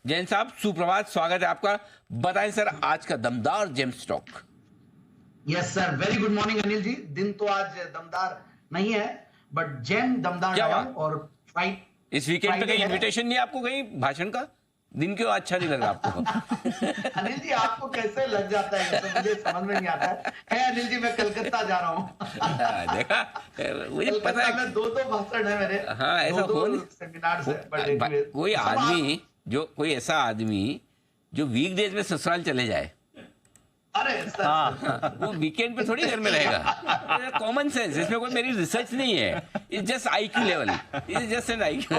जैन साहब सुप्रभात, स्वागत है आपका। बताएं सर आज का दमदार gem stock. Yes sir, very good morning Anil ji. दिन तो आज दमदार नहीं है बट जेम दमदार क्या लाया बात? हूं। और इस वीकेंड पे फ्राइडे कहीं है। इनविटेशन नहीं है आपको कहीं भाषण का? दिन क्यों अच्छा नहीं लग रहा आपको? अनिल जी आपको कैसे लग जाता है ये सब, मुझे समझ में नहीं आता है अनिल जी, मैं कलकत्ता जा रहा हूँ। देखा, मुझे पता कलकत्ता है। में दो भाषण है मेरे। हाँ, ऐसा दो हो नहीं। सेमिनार्स है बट कोई ऐसा आदमी जो वीकडेज में ससुराल चले जाए, अरे सर, वो वीकेंड पे थोड़ी घर में रहेगा। कॉमन सेंस, इसमें कोई मेरी रिसर्च नहीं है। It's just IQ level, it's just an IQ,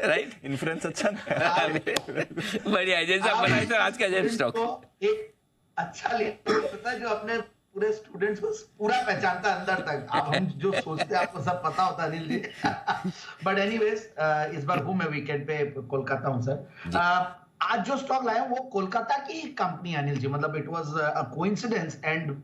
right? Influence अच्छा नहीं। बढ़िया। जैसे आप बनाए सर आज का जेम स्टॉक। एक अच्छा लीडर होता है जो अपने पूरे स्टूडेंट्स को पूरा पहचानता है अंदर तक। अब हम जो सोचते हैं आपको सब पता होता है अनिल जी। बट एनीवेज, इस बार हूं मैं वीकेंड पे कोलकाता हूं सर। आज जो स्टॉक लाया वो कोलकाता की कंपनी अनिल जी, मतलब it was a coincidence and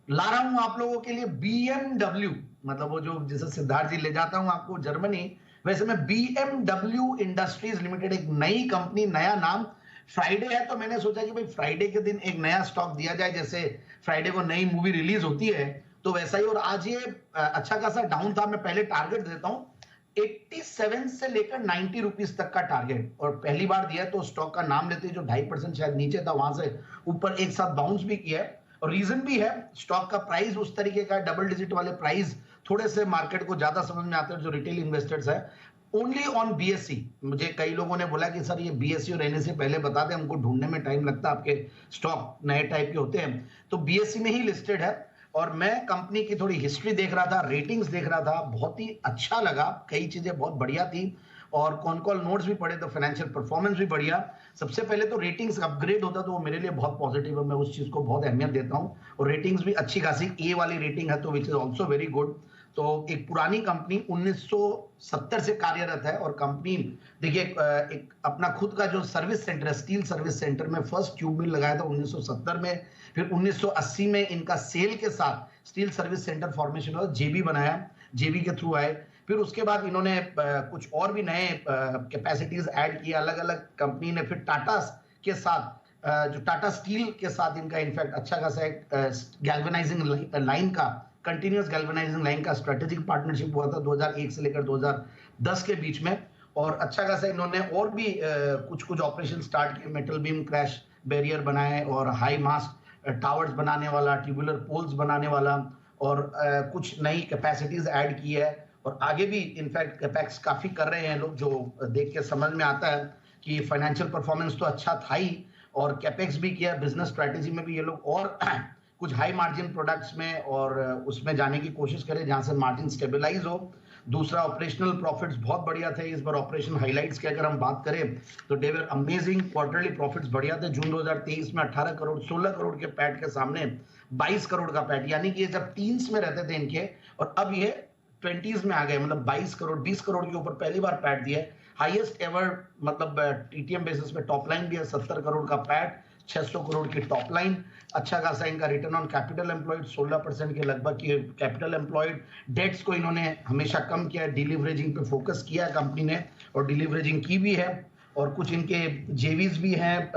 ला रहा हूं आप लोगों के लिए BMW। मतलब वो जो जैसे सिद्धार्थ जी ले जाता हूं आपको जर्मनी, वैसे मैं BMW इंडस्ट्रीज लिमिटेड, एक नई कंपनी, नया नाम। फ्राइडे है तो मैंने सोचा कि भाई फ्राइडे के दिन एक नया स्टॉक दिया जाए। जैसे फ्राइडे को नई मूवी रिलीज होती है तो वैसा ही। और आज ये अच्छा खासा डाउन था। मैं पहले टारगेट देता हूं 87 से लेकर 90 रुपीस तक का टारगेट, और पहली बार दिया तो स्टॉक का नाम लेते जो 2.5% शायद नीचे था, वहां से ऊपर एक साथ बाउंस भी किया है। और रीजन भी है, स्टॉक का प्राइस उस तरीके का डबल डिजिट वाले प्राइस थोड़े से मार्केट को ज्यादा समझ में आते हैं जो रिटेल इन्वेस्टर्स है। Only on BSE। मुझे कई लोगों ने बोला कि सर ये BSE और NSE पहले बता दें, हमको ढूंढने में टाइम लगता है, आपके स्टॉक नए टाइप के होते हैं। तो BSE में ही लिस्टेड है। और मैं कंपनी की थोड़ी हिस्ट्री देख रहा था, रेटिंग्स देख रहा था, बहुत ही अच्छा लगा, कई चीजें बहुत बढ़िया थी। और कौन कॉल नोट्स भी पढ़े तो फाइनेंशियल परफॉर्मेंस भी बढ़िया। सबसे पहले तो रेटिंग्स अपग्रेड होता तो वो मेरे लिए बहुत पॉजिटिव है, मैं उस चीज को बहुत अहमियत देता हूं। और रेटिंग्स भी अच्छी खासी A वाली रेटिंग है तो विच इज ऑल्सो वेरी गुड। तो एक पुरानी कंपनी 1970 से कार्यरत है। और कंपनी देखिए, एक अपना खुद का जो सर्विस सेंटर है, स्टील सर्विस सेंटर में फर्स्ट ट्यूब मिल लगाया था 1970 में। फिर 1980 में इनका सेल के साथ स्टील सर्विस सेंटर फॉर्मेशन हुआ, JV बनाया, JV के थ्रू आए। फिर उसके बाद इन्होंने कुछ और भी नए कैपेसिटीज ऐड किए अलग अलग कंपनी ने। फिर टाटा के साथ, जो टाटा स्टील के साथ इनका इनफैक्ट अच्छा खासा एक गैल्वेनाइजिंग लाइन का, कंटिन्यूअस गैल्वेनाइजिंग लाइन का स्ट्रेटेजिक पार्टनरशिप हुआ था 2001 से लेकर 2010 के बीच में। और अच्छा खासा इन्होंने और भी कुछ ऑपरेशन स्टार्ट किए, मेटल बीम क्रैश बैरियर बनाए और हाई मास्ट टावर्स बनाने वाला, ट्यूबुलर पोल्स बनाने वाला, और कुछ नई कैपेसिटीज ऐड की है। और आगे भी इनफैक्ट कैपेक्स काफी कर रहे हैं लोग, जो देख के समझ में आता है कि फाइनेंशियल परफॉर्मेंस तो अच्छा था ही, और कैपेक्स भी किया। बिजनेस स्ट्रेटेजी में भी ये लोग और कुछ हाई मार्जिन प्रोडक्ट्स में और उसमें जाने की कोशिश करें जहां से मार्जिन स्टेबलाइज हो। दूसरा, ऑपरेशनल प्रॉफिट्स बहुत बढ़िया थे इस बार। ऑपरेशन हाइलाइट्स की अगर हम बात करें तो दे वर अमेजिंग, क्वार्टरली प्रॉफिट्स बढ़िया थे। जून 2023 में 18 करोड़ 16 करोड़ के पैट के सामने 22 करोड़ का पैट, यानी कि ये जब टीन्स में रहते थे इनके, और अब ये 20s में आ गए, मतलब 22 करोड़ 20 करोड़ के ऊपर पहली बार पैट दिया है। हाईएस्ट एवर, मतलब TTM बेसिस पे टॉप लाइन भी है, 70 करोड़ का पैट, 600 करोड़ की टॉप लाइन। अच्छा खासा इनका रिटर्न ऑन कैपिटल एम्प्लॉयड 16% के लगभग की कैपिटल एम्प्लॉयड। डेट्स को इन्होंने हमेशा कम किया है, डिलीवरेजिंग पे फोकस किया है कंपनी ने, और डिलीवरेजिंग की भी है। और कुछ इनके JVs भी हैं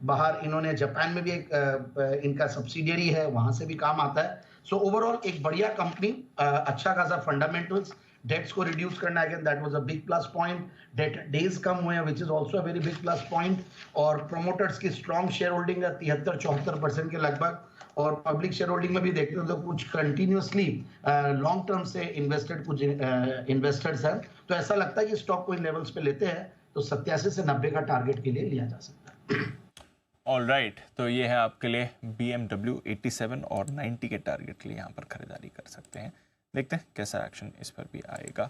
बाहर। इन्होंने जापान में भी एक इनका सब्सिडियरी है, वहां से भी काम आता है। सो ओवरऑल एक बढ़िया कंपनी, अच्छा खासा फंडामेंटल्स। डेट्स को रिड्यूस करना, again that was a big plus point. Debt days कम हुए हैं which is also a very big plus point. और प्रोमोटर्स की स्ट्रॉन्ग शेयर होल्डिंग है 73-74% के लगभग। और पब्लिक शेयर होल्डिंग में भी देखते हो तो कुछ कंटिन्यूसली लॉन्ग टर्म से इन्वेस्टेड कुछ इन्वेस्टर्स हैं। तो ऐसा लगता है कि स्टॉक को इन लेवल्स पे लेते हैं तो 87 से 90 का टारगेट के लिए लिया जा सकता है। ऑल राइट, तो ये है आपके लिए BMW 87 और 90 के टारगेट के लिए यहाँ पर खरीदारी कर सकते हैं। देखते हैं कैसा एक्शन इस पर भी आएगा।